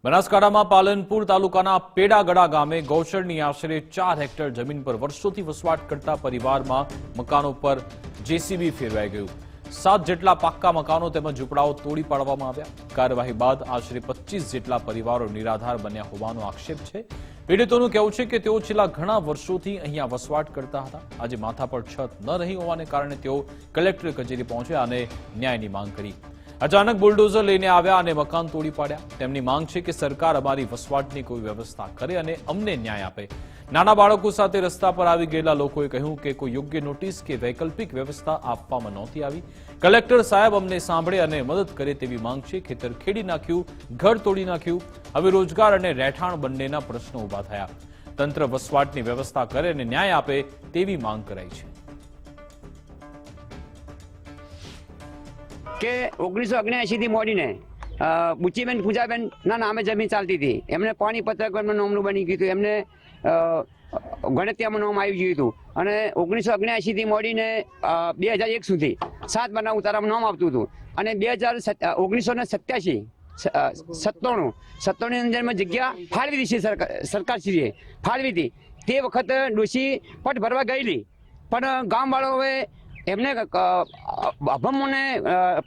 બનાસકાંઠામાં પાલનપુર તાલુકાના પેડાગડા ગામે ગૌચરની આશરે 4 હેક્ટર જમીન પર વર્ષોથી વસવાટ કરતા પરિવારમાં મકાનો પર જેસીબી ફેરવાઈ ગયું। 7 જેટલા પાક્કા મકાનો તેમજ ઝૂંપડાઓ તોડી પાડવામાં આવ્યા। કાર્યવાહી બાદ આશરે 25 જેટલા પરિવારો નિરાધાર બન્યા હોવાનો આક્ષેપ છે। પીડિતોનું કહેવું છે કે તેઓ છેલ્લા ઘણા વર્ષોથી અહીંયા વસવાટ કરતા હતા। આજે માથા પર છત ન રહી હોવાને કારણે તેઓ કલેક્ટર કચેરી પહોંચ્યા અને ન્યાયની માંગ કરી। અચાનક બુલડોઝર લઈને આવ્યા અને મકાન તોડી પાડ્યા। તેમની માંગ છે કે સરકાર અમારી વસવાટની કોઈ વ્યવસ્થા કરે અને અમને ન્યાય આપે। નાના બાળકો સાથે રસ્તા પર આવી ગયેલા લોકોએ કહ્યું કે કોઈ યોગ્ય નોટિસ કે વૈકલ્પિક વ્યવસ્થા આપવામાં નહોતી આવી। કલેક્ટર સાહેબ અમને સાંભળે અને મદદ કરે તેવી માંગ છે। ખેતર ખેડી નાખ્યું, ઘર તોડી નાખ્યું, હવે રોજગાર અને રહેઠાણ બંનેના પ્રશ્નો ઊભા થયા। તંત્ર વસવાટની વ્યવસ્થા કરે અને ન્યાય આપે તેવી માંગ કરાઈ છે। કે 1979 થી મોડીને બુચીબેન પૂજાબેન ના નામે જમીન ચાલતી હતી। એમને પાણી પત્રકમાં નામનું બની ગયું હતું, એમને ગણતરીમાં નામ આવી ગયું હતું અને 1979 થી મોડીને 2001 સુધી 7 બનાવ ઉતારામાં નામ આવતું હતું અને 1987 97 અંદરમાં જગ્યા ફાળવી દીધી સરકારશ્રીએ ફાળવી હતી। તે વખત ડોશી પટ ભરવા ગયેલી પણ ગામવાળાઓએ એમને અભમોને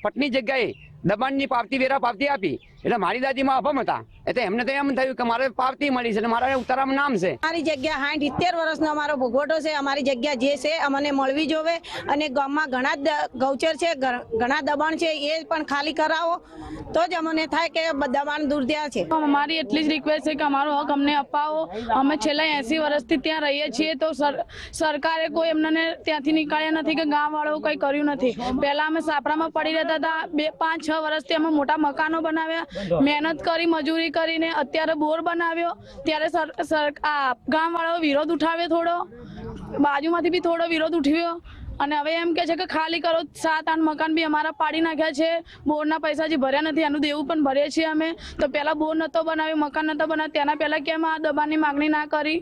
પટની જગ્યાએ દબાણની પાવતી વેરા પાવતી આપી એટલે મારી દાદીમાં અભમ હતા એટલે એમને તો એમ થયું કે મારે પાવતી મળી છે અને મારા ઉતારામાં નામ છે। અમારી જગ્યા 60-70 વર્ષનો અમારો ભોગવટો છે। અમારી જગ્યા જે છે અમને મળવી જોવે અને ગામમાં ઘણા ગૌચર છે, ઘણા દબાણ છે, એ પણ ખાલી કરાવો તો જ અમને થાય કે દબાણ દૂર થયા છે। અમારી એટલી જ રિક્વેસ્ટ છે કે અમારો હક અમને અપાવો। અમે છેલ્લા 80 વર્ષથી ત્યાં રહીએ છીએ તો સરકારે કોઈ એમને ત્યાંથી નીકાળ્યા નથી કે ગામવાળાઓ કંઈ કર્યું નથી। પહેલા અમે સાપડામાં પડી રહેતા હતા, 5-6 વર્ષથી અમે મોટા મકાનો બનાવ્યા, મહેનત કરી, મજૂરી કરીને અત્યારે બોર બનાવ્યો। ત્યારે ગામવાળાઓ વિરોધ ઉઠાવ્યો, થોડો બાજુમાંથી બી થોડો વિરોધ ઉઠ્યો અને હવે એમ કે છે કે ખાલી કરો। 7-8 મકાન બી અમારા પાડી નાખ્યા છે। બોરના પૈસા જે ભર્યા નથી એનું દેવું પણ ભરીએ છીએ અમે। તો પહેલા બોર નતો બનાવ્યો, મકાન નતો બનાવ્યો, તેના પહેલા કેમ આ દબાણની માગણી ના કરી?